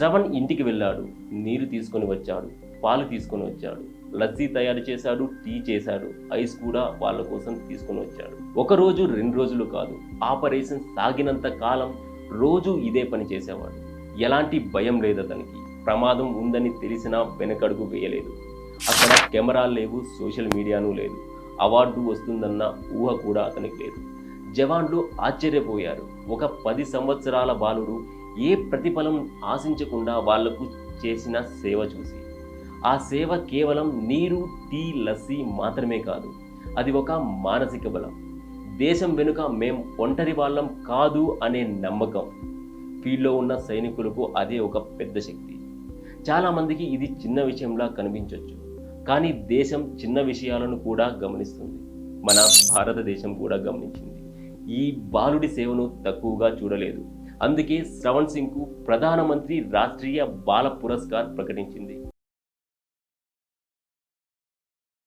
శ్రవణ్ ఇంటికి వెళ్ళాడు, నీరు తీసుకొని వచ్చాడు, పాలు తీసుకొని వచ్చాడు, లస్సీ తయారు చేశాడు, టీ చేశాడు, ఐస్ కూడా వాళ్ళ కోసం తీసుకొని వచ్చాడు. ఒక రోజు 2 రోజులు కాదు, ఆపరేషన్ సాగినంత కాలం రోజు ఇదే పని చేసేవాడు. ఎలాంటి భయం లేదు అతనికి. ప్రమాదం ఉందని తెలిసినా వెనకడుగు వేయలేదు. అక్కడ కెమెరాలు లేవు, సోషల్ మీడియాను లేదు. అవార్డు వస్తుందన్న ఊహ కూడా అతనికి లేదు. జవాన్లు ఆశ్చర్యపోయారు. ఒక 10 సంవత్సరాల బాలుడు ఏ ప్రతిఫలం ఆశించకుండా వాళ్లకు చేసిన సేవ చూసి. ఆ సేవ కేవలం నీరు, టీ, లస్సీ మాత్రమే కాదు, అది ఒక మానసిక బలం. దేశం వెనుక మేం ఒంటరి వాళ్ళం కాదు అనే నమ్మకం. ఫీల్డ్లో ఉన్న సైనికులకు అదే ఒక పెద్ద శక్తి. చాలామందికి ఇది చిన్న విషయంలా కనిపించవచ్చు, కానీ దేశం చిన్న విషయాలను కూడా గమనిస్తుంది. మన భారతదేశం కూడా గమనించింది. ఈ బాలుడి సేవను తక్కువగా చూడలేదు. అందుకే శ్రవణ్ సింగ్కు ప్రధానమంత్రి రాష్ట్రీయ బాల పురస్కార్ ప్రకటించింది.